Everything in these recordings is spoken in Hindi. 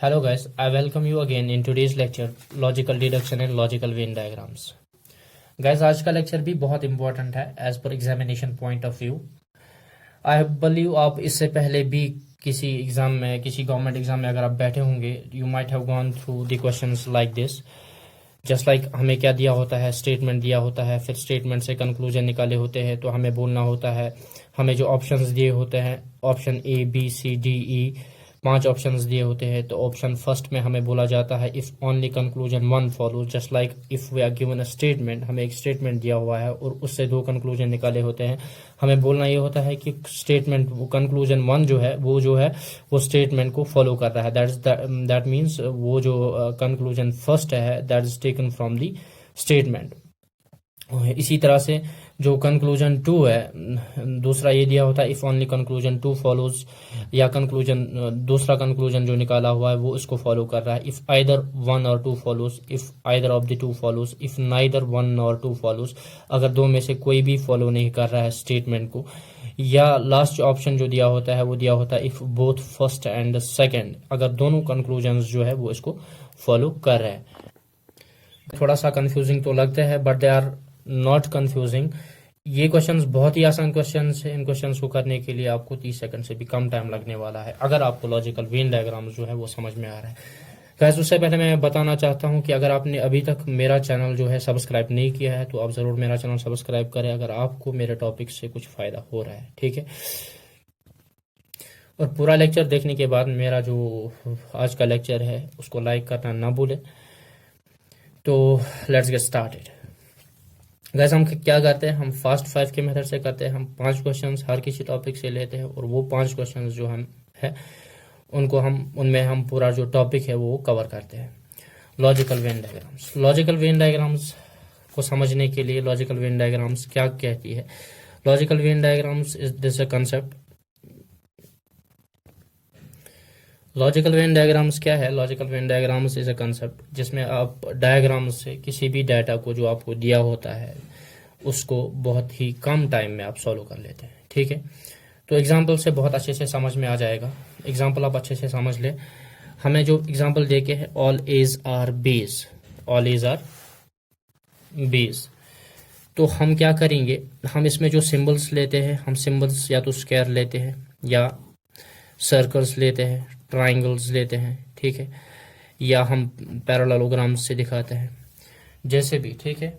Hello guys, I welcome you again in today's lecture Logical Deduction and Logical Venn Diagrams. Guys, आज का लेक्चर भी बहुत इंपॉर्टेंट है as per examination point of view. I believe आप इससे पहले भी किसी एग्जाम में, किसी गवर्नमेंट एग्जाम में अगर आप बैठे होंगे, you might have gone through the questions like this. Just like हमें क्या दिया होता है, स्टेटमेंट दिया होता है, फिर स्टेटमेंट से कंक्लूजन निकाले होते हैं, तो हमें बोलना होता है. हमें जो ऑप्शंस दिए होते हैं, option A B C D E, 5 options दिए होते हैं. तो ऑप्शन फर्स्ट में हमें बोला जाता है if only conclusion 1 follow. Just like if we are given a statement, हमें एक स्टेटमेंट दिया हुआ है और उससे 2 कंक्लूजन निकाले होते हैं. हमें बोलना ये होता है कि स्टेटमेंट कंक्लूजन 1 जो है वो स्टेटमेंट को फॉलो कर रहा है. दैट मीन्स वो जो कंक्लूजन फर्स्ट है that is taken from the statement. इसी तरह से जो कंक्लूजन 2 है, दूसरा ये दिया होता है इफ ओनली कंक्लूजन 2 फॉलोज, या दूसरा कंक्लूजन जो निकाला हुआ है वो इसको फॉलो कर रहा है. इफ आइदर 1 और 2 follows, if either of the 2 follows, if neither 1 और 2 फॉलोज, अगर 2 में से कोई भी फॉलो नहीं कर रहा है स्टेटमेंट को. या लास्ट ऑप्शन जो दिया होता है वो दिया होता है if both first and second, अगर दोनों कंक्लूजन जो है वो इसको फॉलो कर रहे हैं. थोड़ा सा कंफ्यूजिंग तो लगता है but they are not confusing. ये क्वेश्चंस बहुत ही आसान क्वेश्चंस है. इन क्वेश्चंस को करने के लिए आपको 30 सेकंड से भी कम टाइम लगने वाला है अगर आपको लॉजिकल वेन डायग्राम जो है वो समझ में आ रहा है. गाइस, उससे पहले मैं बताना चाहता हूं कि अगर आपने अभी तक मेरा चैनल जो है सब्सक्राइब नहीं किया है तो आप जरूर मेरा चैनल सब्सक्राइब करें अगर आपको मेरे टॉपिक से कुछ फायदा हो रहा है. ठीक है, और पूरा लेक्चर देखने के बाद मेरा जो आज का लेक्चर है उसको लाइक करना ना भूलें. तो लेट्स गेट स्टार्टेड. गाइस, हम क्या करते हैं, हम फास्ट 5 के मेथड से करते हैं. हम 5 क्वेश्चंस हर किसी टॉपिक से लेते हैं और वो 5 क्वेश्चंस जो हम है उनमें हम पूरा जो टॉपिक है वो कवर करते हैं. Logical Venn diagrams. Logical Venn diagrams को समझने के लिए लॉजिकल वेन डायग्राम्स क्या कहती है. Logical Venn diagrams is this a concept. Logical Venn diagrams क्या है? Logical Venn diagrams is a concept जिसमें आप डायग्राम्स से किसी भी डाटा को जो आपको दिया होता है उसको बहुत ही कम टाइम में आप सॉल्व कर लेते हैं. ठीक है, तो एग्जांपल से बहुत अच्छे से समझ में आ जाएगा. एग्जांपल आप अच्छे से समझ ले. हमें जो एग्जांपल देके है all A's are B's, all A's are B's, तो हम क्या करेंगे, हम इसमें जो सिंबल्स लेते हैं, हम सिंबल्स या तो स्क्वायर लेते हैं या सर्कल्स लेते हैं, ट्राइंगल्स लेते हैं. ठीक है, या हम पैरेललोग्राम्स से दिखाते हैं, जैसे भी. ठीक है,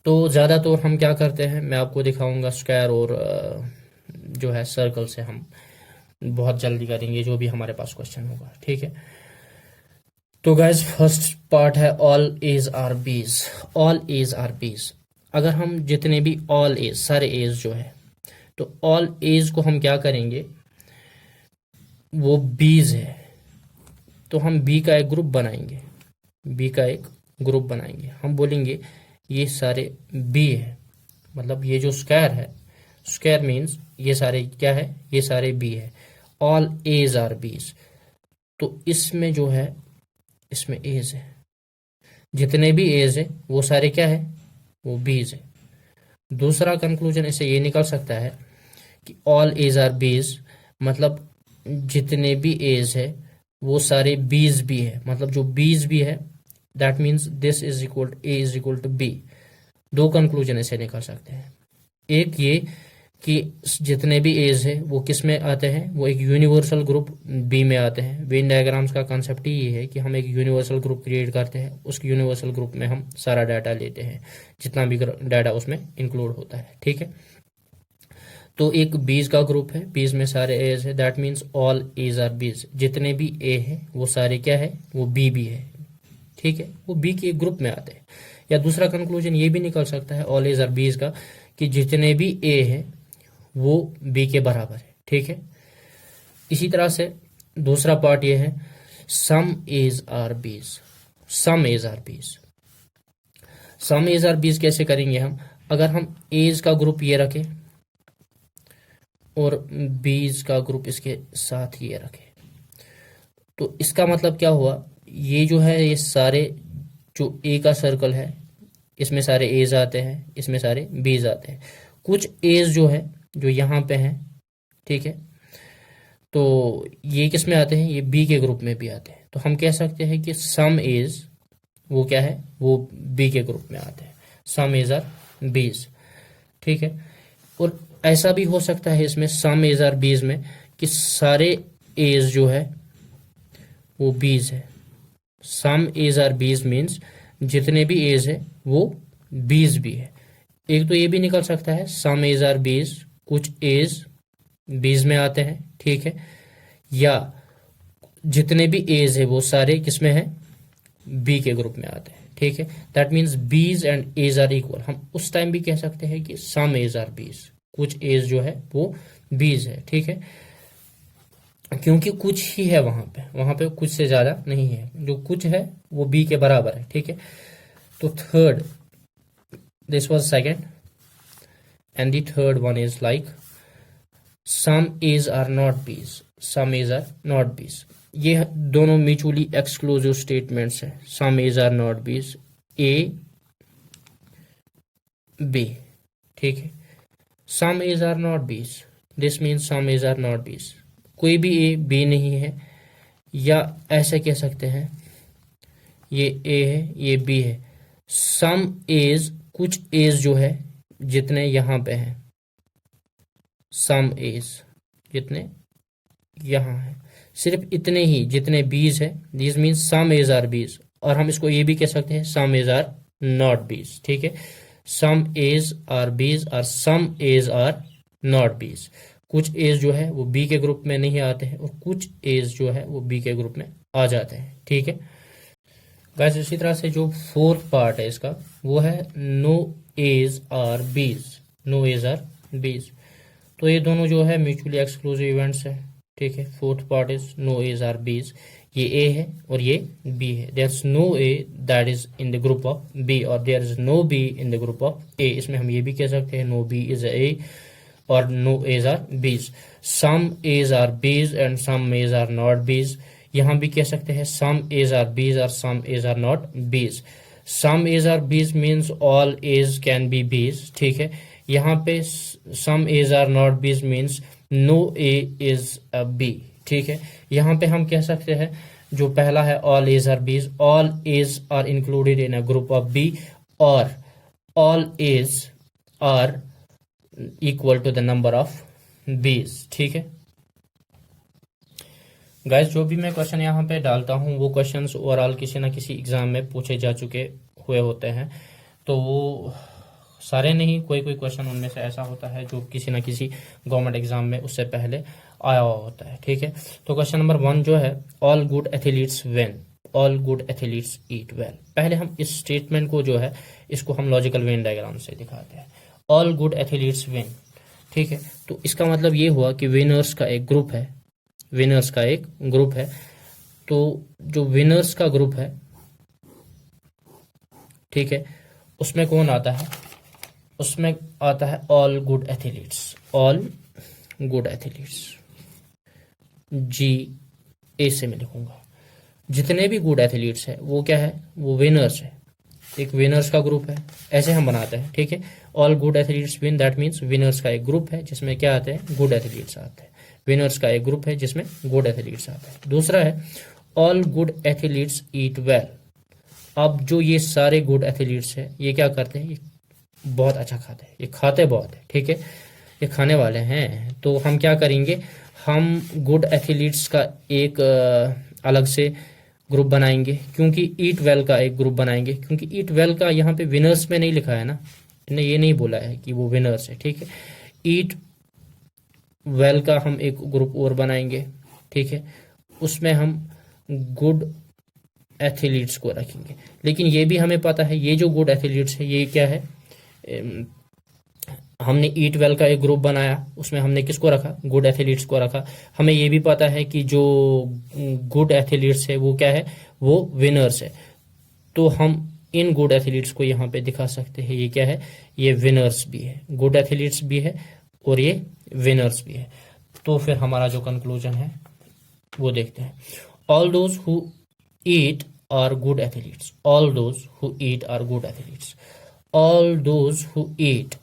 तो ज़्यादातर हम क्या करते हैं, मैं आपको दिखाऊंगा स्क्वायर और जो है सर्कल से हम बहुत जल्दी करेंगे जो भी हमारे पास क्वेश्चन होगा. ठीक है, तो गाइस फर्स्ट पार्ट है all A's are B's. All A's are B's, अगर हम जितने भी ऑल एज, सारे एज जो है, तो ऑल एज को हम क्या करेंगे, वो बीज है तो हम बी का एक ग्रुप बनाएंगे. बी का एक ग्रुप बनाएंगे, हम बोलेंगे ये सारे बी है. मतलब ये जो स्क्वायर है, स्क्वायर मीन्स ये सारे क्या है, ये सारे बी है. ऑल एज आर बीज, तो इसमें जो है, इसमें एज है, जितने भी एज है वो सारे क्या है, वो बीज है. दूसरा कंक्लूजन इससे ये निकल सकता है कि ऑल एज आर बीज मतलब जितने भी एज है वो सारे बीज भी है. मतलब जो बीज भी है that means this is equal A is equal to B. 2 conclusion ऐसे निकल सकते हैं. एक ये कि जितने भी एज है वो किस में आते हैं, वो एक यूनिवर्सल ग्रुप बी में आते हैं. वेन डायग्राम्स का कंसेप्ट ही ये है कि हम एक यूनिवर्सल ग्रुप क्रिएट करते हैं, उस यूनिवर्सल ग्रुप में हम सारा डाटा लेते हैं, जितना भी डाटा उसमें इंक्लूड होता है. ठीक है, तो एक बीज का ग्रुप है, बीज में सारे एज है, that means all A's are B's. जितने भी ए है वो सारे क्या है, वो बी भी है. ठीक है, वो बी के ग्रुप में आते हैं. या दूसरा कंक्लूजन ये भी निकल सकता है ऑल एज आर बीज का कि जितने भी ए है वो बी के बराबर है. ठीक है, इसी तरह से दूसरा पार्ट ये है some A's are B's. Some A's are B's, some A's are बीज कैसे करेंगे हम, अगर हम एज का ग्रुप ये रखें और बीज का ग्रुप इसके साथ ये रखे, तो इसका मतलब क्या हुआ, ये जो है ये सारे जो ए का सर्कल है इसमें सारे एज आते हैं, इसमें सारे बीज आते हैं. कुछ एज जो है जो यहाँ पे हैं, ठीक है, तो ये किस में आते हैं, ये बी के ग्रुप में भी आते हैं। तो हम कह सकते हैं कि सम एज वो क्या है, वो बी के ग्रुप में आते हैं, सम एज आर बीज, ठीक है। और ऐसा भी हो सकता है इसमें सम एज आर बीज में कि सारे एज जो है वो बीज है। Some A's are B's means जितने भी एज है वो बीज भी है। एक तो ये भी निकल सकता है सम एज आर बीज, कुछ एज बीज में आते हैं, ठीक है, या जितने भी एज है वो सारे किसमें है, बी के ग्रुप में आते हैं, ठीक है। दैट मीन्स बीज एंड एज आर इक्वल। हम उस टाइम भी कह सकते हैं कि सम एज आर बीज, कुछ एज जो है वो बीज है, ठीक है, क्योंकि कुछ ही है वहां पे कुछ से ज्यादा नहीं है, जो कुछ है वो बी के बराबर है, ठीक है। तो third, this was second and the third one is like some A's are not B's, some A's are not बीज। ये दोनों म्यूचुअली एक्सक्लूसिव स्टेटमेंट्स हैं, सम एज आर नॉट बीज, ए बी, ठीक है। Some A's are not B's, this means some A's are not B's, कोई भी ए बी नहीं है, या ऐसे कह सकते हैं ये ए है ये बी है। सम एज, कुछ एज जो है जितने यहां पे हैं, सम एज जितने यहां है, सिर्फ इतने ही जितने बीज है, this means some A's are B's. और हम इसको ये भी कह सकते हैं सम एज आर नॉट बीज, ठीक है। सम एज आर बीज और सम एज आर नॉट बीज। कुछ एज जो है वो बी के ग्रुप में नहीं आते हैं और कुछ एज जो है वो बी के ग्रुप में आ जाते हैं, ठीक है गाइस। इसी तरह से जो फोर्थ पार्ट है इसका वो है no A's are B's, no A's are B's. तो ये दोनों जो है म्यूचुअली एक्सक्लूसिव इवेंट्स है, ठीक है। Fourth part is no A's are B's, ये ए है और ये बी है। There is no A that is in the group of B और there is no B in the group of A. इसमें हम ये भी कह सकते हैं नो बी इज ए और no A's are B's. Some A's are B's and some A's are not B's. यहां भी कह सकते हैं सम एज आर बीज और सम A's are not B's. Some A's are B's means all A's can be B's, ठीक है। यहाँ पे some A's are not B's means no A is a B, ठीक है। यहाँ पे हम कह सकते हैं जो पहला है all A's are B's, all A's are included in a group of B और all A's are equal to the number of B's, ठीक है गाइस। जो भी मैं क्वेश्चन यहाँ पे डालता हूँ वो क्वेश्चंस ओवरऑल किसी ना किसी एग्जाम में पूछे जा चुके हुए होते हैं, तो वो सारे नहीं, कोई कोई क्वेश्चन उनमें से ऐसा होता है जो किसी ना किसी गवर्नमेंट एग्जाम में उससे पहले आया हुआ होता है, ठीक है। तो क्वेश्चन नंबर 1 जो है all good athletes win, all good athletes ईट वेल। पहले हम इस स्टेटमेंट को जो है इसको हम लॉजिकल वेन डायग्राम से दिखाते हैं। ऑल गुड एथलीट्स विन, ठीक है। तो इसका मतलब ये हुआ कि विनर्स का एक ग्रुप है, विनर्स का एक ग्रुप है। तो जो विनर्स का ग्रुप है, ठीक है, उसमें कौन आता है, उसमें आता है all good athletes, all good athletes, G A से मैं लिखूंगा। जितने भी गुड एथलीट्स है वो क्या है, वो विनर्स है, एक विनर्स का ग्रुप है, ऐसे हम बनाते हैं, ठीक है। All good athletes win, that means winners का एक ग्रुप है जिसमें क्या आते हैं, गुड एथलीट्स आते हैं। विनर्स का एक ग्रुप है जिसमें गुड एथलीट्स आते हैं। दूसरा है ऑल गुड एथलीट्स ईट वेल। अब जो ये सारे गुड एथलीट्स है ये क्या करते हैं, ये बहुत अच्छा खाते हैं, ये खाते बहुत है, ठीक है, ये खाने वाले हैं। तो हम क्या करेंगे, हम गुड एथलीट्स का एक अलग से ग्रुप बनाएंगे, क्योंकि ईट वेल का एक ग्रुप बनाएंगे, क्योंकि ईट वेल का यहाँ पे विनर्स में नहीं लिखा है ना, इन्हें ये नहीं बोला है कि वो विनर्स है, ठीक है। ईट वेल का हम एक ग्रुप और बनाएंगे, ठीक है, उसमें हम गुड एथलीट्स को रखेंगे। लेकिन ये भी हमें पता है ये जो गुड एथलीट्स है ये क्या है, हमने ईट वेल का एक ग्रुप बनाया, उसमें हमने किसको रखा, गुड एथलीट्स को रखा। हमें ये भी पता है कि जो गुड एथलीट्स है वो क्या है, वो विनर्स है। तो हम इन गुड एथलीट्स को यहाँ पे दिखा सकते हैं, ये क्या है, ये विनर्स भी है, गुड एथलीट्स भी है और ये विनर्स भी है। तो फिर हमारा जो कंक्लूजन है वो देखते हैं। All those who eat are good athletes, all those who eat are good athletes, all those who eat,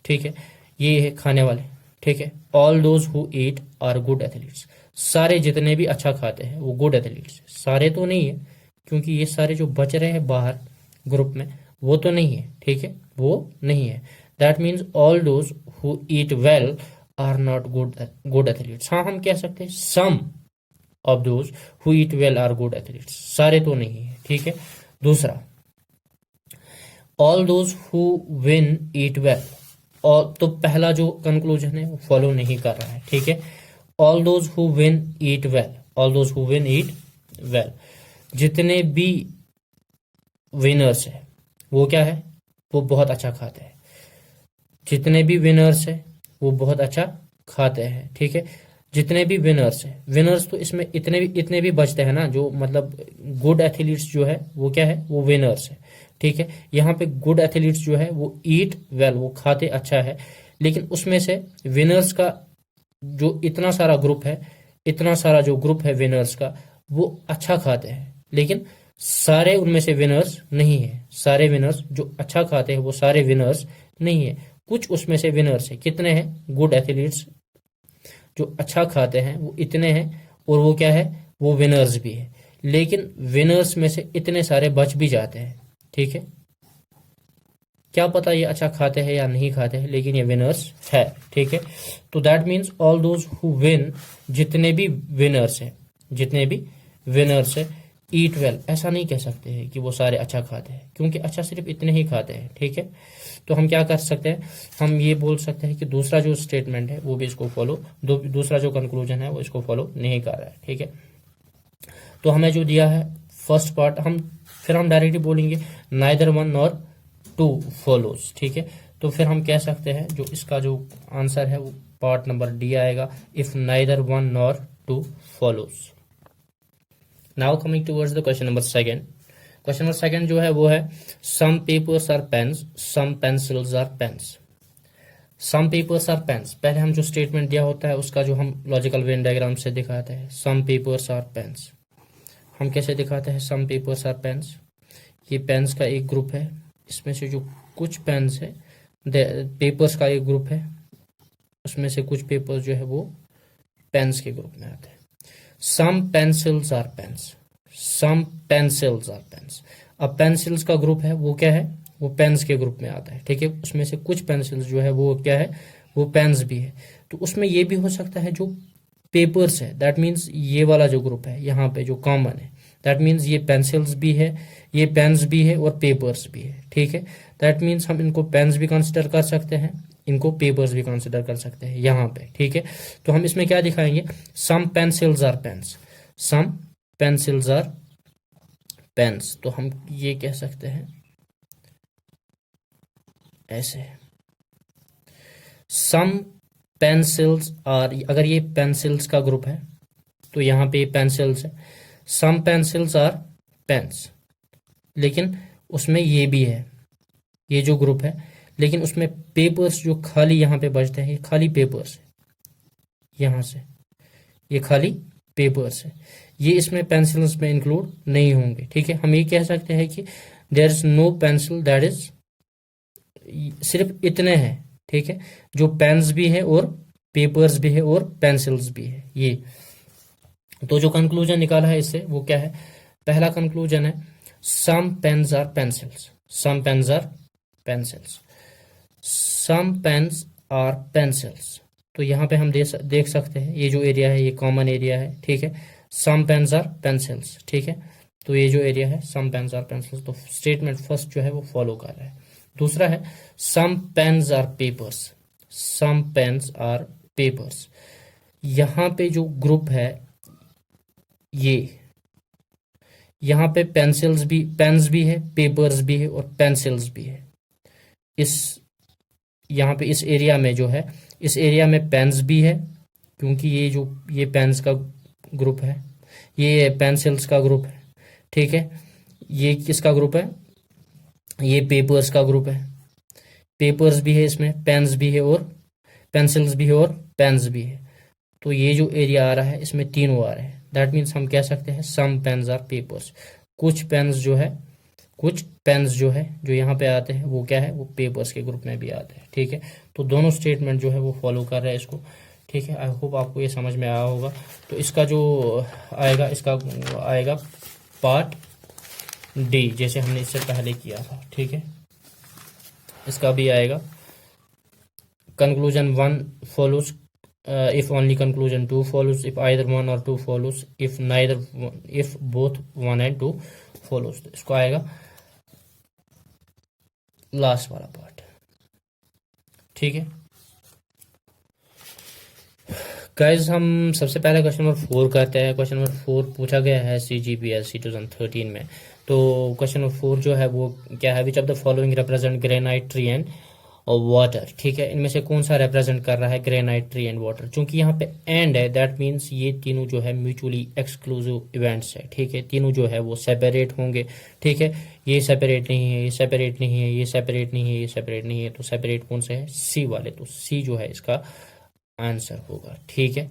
ठीक है, ये है खाने वाले, ठीक है। All those who eat are good athletes, सारे जितने भी अच्छा खाते हैं वो गुड एथलीट्स। सारे तो नहीं है, क्योंकि ये सारे जो बच रहे हैं बाहर ग्रुप में वो तो नहीं है, ठीक है, वो नहीं है। That means all those who eat well are not good athletes. हाँ, हम कह सकते हैं some of those who eat well are good athletes, सारे तो नहीं है, ठीक है। दूसरा, all those who win eat well, और तो पहला जो कंक्लूजन है वो फॉलो नहीं कर रहा है, ठीक है। All those who win eat well, all those who win eat well, जितने भी विनर्स है वो क्या है, वो बहुत अच्छा खाते हैं। जितने भी विनर्स है वो बहुत अच्छा खाते हैं, ठीक है। जितने भी विनर्स है, विनर्स तो इसमें इतने भी बचते हैं ना, जो मतलब गुड एथलीट्स जो है वो क्या है, वो विनर्स है, ठीक है। यहाँ पे गुड एथलीट्स जो है वो ईट वेल, वो खाते अच्छा है, लेकिन उसमें से विनर्स का जो इतना सारा ग्रुप है, इतना सारा जो ग्रुप है विनर्स का, वो अच्छा खाते हैं, लेकिन सारे उनमें से विनर्स नहीं है। सारे विनर्स जो अच्छा खाते हैं वो सारे विनर्स नहीं है, कुछ उसमें से विनर्स है। कितने हैं गुड एथलीट्स जो अच्छा खाते हैं वो इतने हैं, और वो क्या है, वो विनर्स भी है, लेकिन विनर्स में से इतने सारे बच भी जाते हैं, ठीक है। क्या पता ये अच्छा खाते हैं या नहीं खाते हैं, लेकिन ये विनर्स है, ठीक है। तो that means all those who win, जितने भी विनर्स है, जितने भी विनर्स है, ईट वेल, ऐसा नहीं कह सकते हैं कि वो सारे अच्छा खाते हैं, क्योंकि अच्छा सिर्फ इतने ही खाते हैं, ठीक है। तो हम क्या कर सकते हैं, हम ये बोल सकते हैं कि दूसरा जो स्टेटमेंट है वो भी इसको फॉलो, दूसरा जो कंक्लूजन है वो इसको फॉलो नहीं कर रहा है, ठीक है। तो हमें जो दिया है फर्स्ट पार्ट, फिर हम डायरेक्टली बोलेंगे neither one nor two follows, ठीक है। तो फिर हम कह सकते हैं जो इसका जो आंसर है वो पार्ट नंबर डी आएगा, if neither one nor two follows. Now coming towards the question number second. Question number second जो है वो है some papers are pens, some pencils are pens. Some papers are pens, पहले हम जो स्टेटमेंट दिया होता है उसका जो हम लॉजिकल वेन डायग्राम से दिखाते हैं, सम पेपर्स आर पेन्स। हम कैसे दिखाते हैं सम पेपर्स आर पेन्स, ये पेन्स का एक ग्रुप है, इसमें से जो कुछ पेन्स है, पेपर्स का एक ग्रुप है, उसमें से कुछ पेपर्स जो है वो पेन्स के ग्रुप में आते हैं। Some pencils are pens, some pencils are pens. अब पेंसिल्स का ग्रुप है वो क्या है, वो पेन्स के ग्रुप में आता है, ठीक है। उसमें से कुछ पेंसिल्स जो है वो क्या है, वो पेन्स भी है। तो उसमें ये भी हो सकता है जो पेपर्स है, दैट मीन्स ये वाला जो ग्रुप है यहाँ पे जो कॉमन है, दैट मीन्स ये पेंसिल्स भी है, ये पेन्स भी है और पेपर्स भी है, ठीक है। दैट मीन्स हम इनको पेन्स भी कंसिडर कर सकते हैं, इनको पेपर्स भी कंसिडर कर सकते हैं यहाँ पे, ठीक है। तो हम इसमें क्या दिखाएंगे, some pencils are pens, some pencils are pens. तो हम ये कह सकते हैं ऐसे, सम पेंसिल्स आर, अगर ये पेंसिल्स का ग्रुप है तो यहाँ पे पेंसिल्स है, सम पेंसिल्स आर पेन्स, लेकिन उसमें ये भी है, ये जो ग्रुप है, लेकिन उसमें पेपर्स जो खाली यहाँ पे बचते हैं, ये खाली पेपर्स है, यहाँ से ये खाली पेपर्स है, ये इसमें पेंसिल्स में इंक्लूड नहीं होंगे, ठीक है। हम ये कह सकते हैं कि there is no pencil that is, सिर्फ इतने हैं, ठीक है, जो पेन्स भी है और पेपर्स भी है और पेंसिल्स भी है, ये। तो जो कंक्लूजन निकाला है इससे वो क्या है, पहला कंक्लूजन है some pens are pencils, some pens are pencils, some pens are pencils. तो यहाँ पे हम देख सकते हैं ये जो एरिया है ये कॉमन एरिया है, ठीक है। सम पेन्स आर पेंसिल्स, ठीक है। तो ये जो एरिया है सम पेन्स आर पेंसिल्स, तो स्टेटमेंट फर्स्ट जो है वो फॉलो कर रहा है। दूसरा है some pens are papers, some pens are papers. यहाँ पे जो ग्रुप है ये, यहाँ पे पेंसिल्स भी, पेन्स भी है, पेपर्स भी है और पेंसिल्स भी है। इस यहाँ पे इस एरिया में जो है, इस एरिया में पेन्स भी है, क्योंकि ये पेन्स का ग्रुप है, ये पेंसिल्स का ग्रुप है, ठीक है। ये किसका ग्रुप है, ये पेपर्स का ग्रुप है, पेपर्स भी है इसमें, पेन्स भी है और पेंसिल्स भी है और पेन्स भी है। तो ये जो एरिया आ रहा है इसमें तीनों आ रहे हैं, दैट मीन्स हम कह सकते हैं सम पेन्स आर पेपर्स। कुछ पेन्स जो है, कुछ पेन्स जो है जो यहाँ पे आते हैं वो क्या है, वो पेपर्स के ग्रुप में भी आते हैं। ठीक है, तो दोनों स्टेटमेंट जो है वो फॉलो कर रहे हैं इसको। ठीक है, आई होप आपको ये समझ में आया होगा। तो इसका जो आएगा, इसका आएगा पार्ट डी, जैसे हमने इससे पहले किया था। ठीक है, इसका भी आएगा conclusion 1 follows if only conclusion 2 follows, if either 1 or 2 follows, if neither, if both 1 and 2 follows। तो इसको आएगा लास्ट वाला पार्ट। ठीक है गाइज, हम सबसे पहले क्वेश्चन नंबर 4 करते हैं। क्वेश्चन नंबर 4 पूछा गया है CGPSC 2013 में। तो क्वेश्चन नंबर 4 जो है वो क्या है, which of the following represent granite tree and water. ठीक है, इनमें से कौन सा रिप्रेजेंट कर रहा है ग्रेनाइट ट्री एंड वाटर। चूंकि यहाँ पे एंड है, दैट मीन्स ये तीनों जो है म्यूचुअली एक्सक्लूसिव इवेंट्स है। ठीक है, तीनों जो है वो सेपरेट होंगे। ठीक है, ये सेपरेट नहीं है, ये सेपरेट नहीं है, ये सेपरेट नहीं है, ये सेपरेट नहीं है, तो सेपरेट कौन से है, सी वाले। तो सी जो है इसका आंसर होगा। ठीक है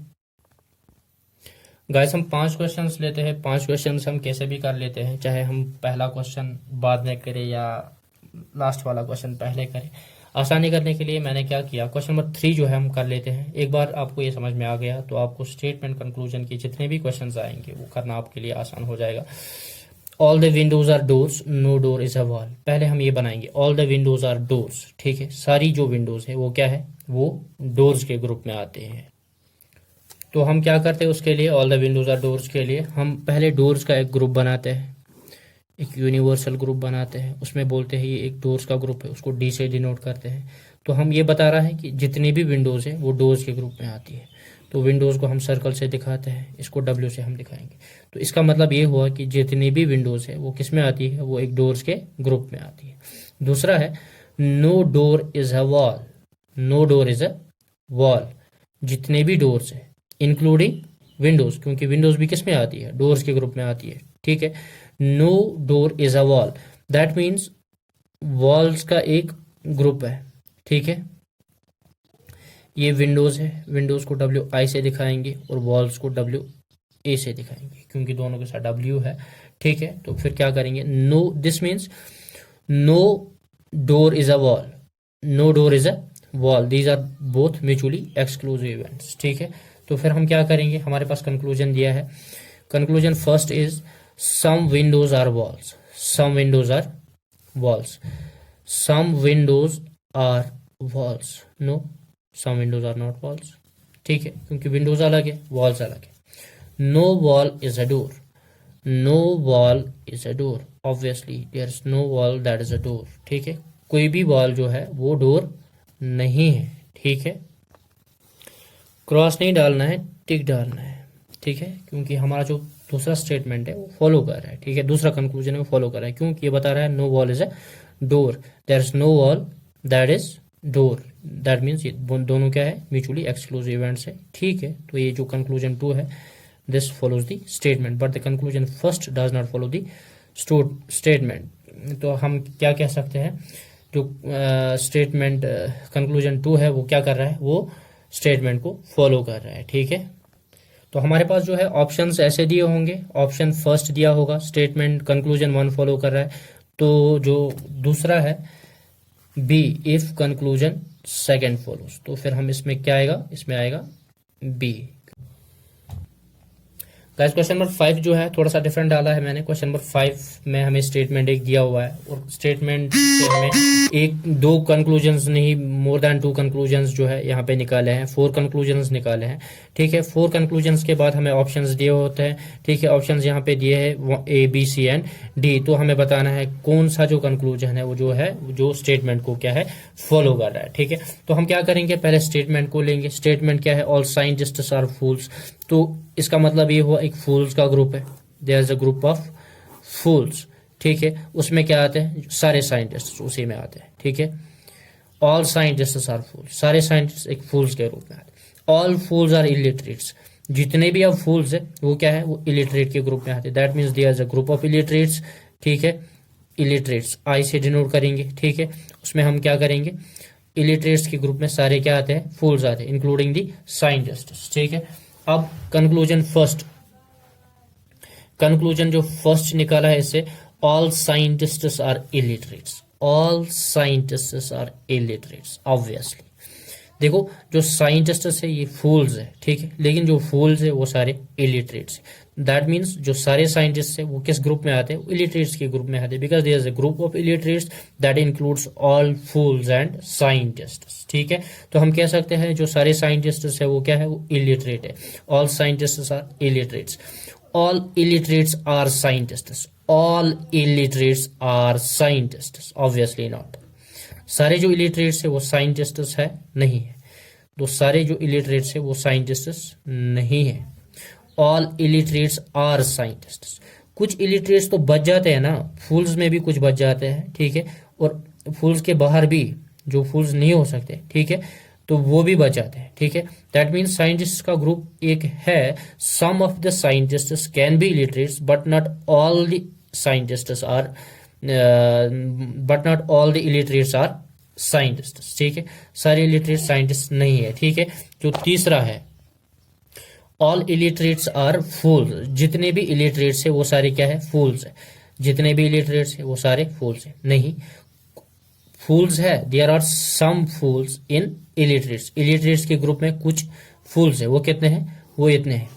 गाइस, हम 5 क्वेश्चंस लेते हैं। 5 क्वेश्चंस हम कैसे भी कर लेते हैं, चाहे हम पहला क्वेश्चन बाद में करें या लास्ट वाला क्वेश्चन पहले करें। आसानी करने के लिए मैंने क्या किया, क्वेश्चन नंबर 3 जो है हम कर लेते हैं। एक बार आपको ये समझ में आ गया तो आपको स्टेटमेंट कंक्लूजन के जितने भी क्वेश्चंस आएंगे वो करना आपके लिए आसान हो जाएगा। All the windows are doors, no door is a wall. पहले हम ये बनाएंगे, all the windows are doors. ठीक है, सारी जो विंडोज है वो क्या है, वो डोर्स के ग्रुप में आते हैं। तो हम क्या करते हैं उसके लिए, all the windows are doors के लिए हम पहले डोर्स का एक ग्रुप बनाते हैं, एक यूनिवर्सल ग्रुप बनाते हैं। उसमें बोलते हैं ये एक डोर्स का ग्रुप है, उसको डी से डिनोट करते हैं। तो हम ये बता रहा है कि जितनी भी विंडोज है वो डोर्स के ग्रुप में आती है। तो विंडोज को हम सर्कल से दिखाते हैं, इसको डब्ल्यू से हम दिखाएंगे। तो इसका मतलब ये हुआ कि जितनी भी विंडोज है वो किस में आती है, वो एक डोर्स के ग्रुप में आती है। दूसरा है no door is a wall, no door is a wall. जितने भी डोर्स है इंक्लूडिंग विंडोज, क्योंकि विंडोज भी किस में आती है, डोर्स के ग्रुप में आती है। ठीक है, no door is a wall, that means walls का एक ग्रुप है। ठीक है, ये विंडोज है, विंडोज को डब्ल्यू आई से दिखाएंगे और वॉल्स को डब्ल्यू ए से दिखाएंगे, क्योंकि दोनों के साथ डब्ल्यू है। ठीक है, तो फिर क्या करेंगे, no, this means no door is a wall, no door is a wall, these are both mutually exclusive events. ठीक है, तो फिर हम क्या करेंगे, हमारे पास कंक्लूजन दिया है। Conclusion first is some windows are walls, some windows are walls, some windows are walls, no, some windows are not walls। ठीक है, क्योंकि विंडोज अलग है, वॉल्स अलग है। No wall is a door, no wall is a door, obviously there is no wall that is a door. ठीक है, कोई भी वॉल जो है वो डोर नहीं है। ठीक है, क्रॉस नहीं डालना है, टिक डालना है। ठीक है, क्योंकि हमारा जो दूसरा स्टेटमेंट है वो फॉलो कर रहा है। ठीक है, दूसरा कंक्लूजन है वो फॉलो कर रहा है, क्योंकि ये बता रहा है no wall is a door, there is no wall that is door, that means ये दोनों क्या है, म्यूचुअली एक्सक्लूसिव इवेंट्स है। ठीक है, तो ये जो कंक्लूजन 2 है, this follows the statement, but the conclusion first does not follow the statement. तो हम क्या कह सकते हैं, जो स्टेटमेंट कंक्लूजन 2 है वो क्या कर रहा है, वो स्टेटमेंट को फॉलो कर रहा है। ठीक है, तो हमारे पास जो है ऑप्शंस ऐसे दिए होंगे, ऑप्शन फर्स्ट दिया होगा स्टेटमेंट कंक्लूजन 1 फॉलो कर रहा है, तो जो दूसरा है B, if conclusion second follows, तो फिर हम इसमें क्या आएगा, इसमें आएगा बी। गाइस, क्वेश्चन नंबर 5 जो है थोड़ा सा डिफरेंट डाला है मैंने। क्वेश्चन नंबर 5 में हमें स्टेटमेंट एक दिया हुआ है और स्टेटमेंट से हमें एक दो कंक्लूजन्स नहीं, मोर देन 2 कंक्लूजन्स जो है यहाँ पे निकाले हैं, 4 कंक्लूजन्स निकाले हैं। ठीक है, 4 कंक्लूजन्स के बाद हमें ऑप्शंस दिए होते हैं। ठीक है, ऑप्शंस यहाँ पे दिए हैं ए, बी, सी एंड डी। तो हमें बताना है कौन सा जो कंक्लूजन है वो जो है, जो स्टेटमेंट को क्या है, फॉलो कर रहा है। ठीक है, तो हम क्या करेंगे, पहले स्टेटमेंट को लेंगे। स्टेटमेंट क्या है, ऑल साइंटिस्ट्स आर फूल्स। तो इसका मतलब ये हुआ एक फूल्स का ग्रुप है, there is a group of fools. ठीक है, उसमें क्या आते हैं, सारे साइंटिस्ट उसी में आते हैं। ठीक है, ऑल साइंटिस्ट्स आर फूल्स, सारे साइंटिस्ट एक फूल्स के ग्रुप में आते हैं। ऑल फूल्स आर इलिटरेट्स, जितने भी अब फूल्स है वो क्या है, वो इलिटरेट के ग्रुप में आते हैं। That means there is a group of illiterates. ठीक है, इलिटरेट्स आई से डिनोट करेंगे। ठीक है, उसमें हम क्या करेंगे, इलिटरेट्स के ग्रुप में सारे क्या आते हैं, फूल्स आते हैं, इंक्लूडिंग दी साइंटिस्ट। ठीक है, अब कंक्लूजन फर्स्ट, कंक्लूजन जो फर्स्ट निकाला है इससे, all scientists are illiterates, all scientists are illiterates obviously। देखो जो साइंटिस्ट्स है ये फूल्स है, ठीक है, लेकिन जो फूल्स है वो सारे इलिटरेट्स है। दैट मीन्स जो सारे साइंटिस्ट है वो किस ग्रुप में आते हैं, इलिटरेट्स के ग्रुप में आते हैं, because there is a group of illiterates that includes all fools and scientists, ठीक है। तो हम कह सकते हैं जो सारे साइंटिस्ट्स है वो क्या है, वो इलिटरेट है। All scientists are illiterates, all illiterates are scientists, all illiterates are scientists obviously not. सारे जो इलिटरेट्स है वो साइंटिस्ट्स है नहीं है, तो सारे जो इलिटरेट्स है वो साइंटिस्ट्स नहीं है। All illiterates are scientists. कुछ इलिटरेट्स तो बच जाते हैं ना, फूल्स में भी कुछ बच जाते हैं, ठीक है, और फूल्स के बाहर भी जो फूल्स नहीं हो सकते, ठीक है, तो वो भी बच जाते हैं, ठीक है। दैट मीन्स साइंटिस्ट का ग्रुप एक है, some of the scientists can be illiterates but not all the scientists are but not all the illiterates are scientists, ठीक है, सारे इलिटरेट साइंटिस्ट नहीं है, ठीक है। जो तीसरा है, ऑल इलिटरेट्स आर फूल्स। जितने भी इलिटरेट्स है वो सारे क्या है, फूल्स है। जितने भी इलिटरेट्स है वो सारे फूल्स है नहीं, फूल्स है, there are some fools in illiterates. Illiterates के ग्रुप में कुछ फूल्स है, वो कितने हैं, वो इतने हैं,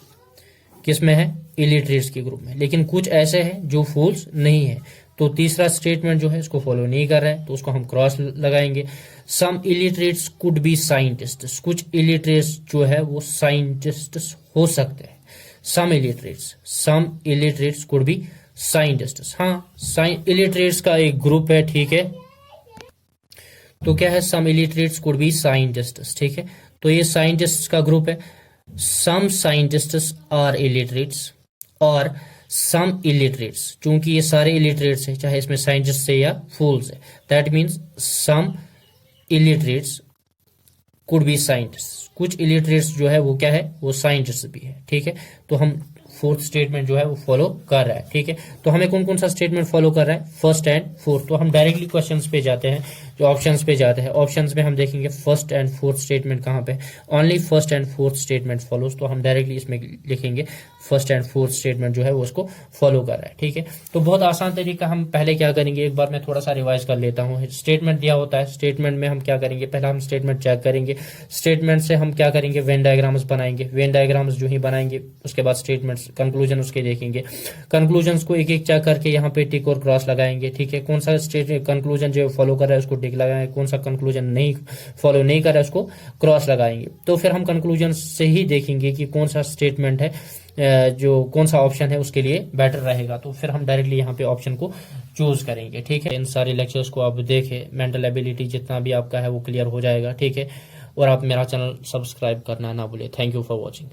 किस में है, इलिटरेट्स के ग्रुप में, लेकिन कुछ ऐसे हैं जो फूल्स नहीं है। तो तीसरा स्टेटमेंट जो है इसको फॉलो नहीं कर रहा है, तो उसको हम क्रॉस लगाएंगे। सम इलिटरेट्स कुड बी साइंटिस्ट्स। कुछ इलिटरेट्स जो है वो साइंटिस्ट्स हो सकते हैं। सम इलिटरेट्स कुड बी साइंटिस्ट्स। हाँ, इलिटरेट्स का एक ग्रुप है, ठीक है, तो क्या है, सम इलिटरेट्स कुड बी साइंटिस्ट्स, ठीक है, तो ये साइंटिस्ट्स का ग्रुप है। सम साइंटिस्ट्स आर इलिटरेट्स और सम इलिटरेट्स, चूंकि ये सारे इलिटरेट्स है, चाहे इसमें साइंटिस्ट है या फूल्स है, that means some illiterates could be scientist. कुछ इलिटरेट्स जो है वो क्या है, वो साइंटिस्ट भी है, ठीक है। तो हम फोर्थ स्टेटमेंट जो है वो फॉलो कर रहा है, ठीक है। तो हमें कौन कौन सा स्टेटमेंट फॉलो कर रहा है, फर्स्ट एंड फोर्थ। तो हम डायरेक्टली क्वेश्चंस पे जाते हैं, जो ऑप्शंस पे जाते हैं। ऑप्शंस में हम देखेंगे फर्स्ट एंड फोर्थ स्टेटमेंट कहाँ पे, only first and fourth statement follows. तो हम डायरेक्टली इसमें लिखेंगे फर्स्ट एंड फोर्थ स्टेटमेंट जो है वो उसको फॉलो कर रहा है, ठीक है। तो बहुत आसान तरीका, हम पहले क्या करेंगे, एक बार मैं थोड़ा सा रिवाइज कर लेता हूँ। स्टेटमेंट दिया होता है, स्टेटमेंट में हम क्या करेंगे, पहले हम स्टेटमेंट चेक करेंगे, स्टेटमेंट से हम क्या करेंगे, वेन डायग्राम्स बनाएंगे। वेन डायग्राम्स जो ही बनाएंगे उसके बाद स्टेटमेंट्स, कंक्लूजन उसके देखेंगे। कंक्लूजन्स को एक एक चेक करके यहाँ पे टिक और क्रॉस लगाएंगे, ठीक है। कौन सा कंक्लूजन जो फॉलो कर रहा है उसको टिक लगाएंगे, कौन सा कंक्लूजन नहीं फॉलो नहीं कर रहा है उसको क्रॉस लगाएंगे। तो फिर हम कंक्लूजन से ही देखेंगे कि कौन सा स्टेटमेंट है, जो कौन सा ऑप्शन है उसके लिए बेटर रहेगा। तो फिर हम डायरेक्टली यहाँ पे ऑप्शन को चूज करेंगे, ठीक है। इन सारे लेक्चर्स को आप देखें, मेंटल एबिलिटी जितना भी आपका है वो क्लियर हो जाएगा, ठीक है। और आप मेरा चैनल सब्सक्राइब करना ना भूले। Thank you for watching.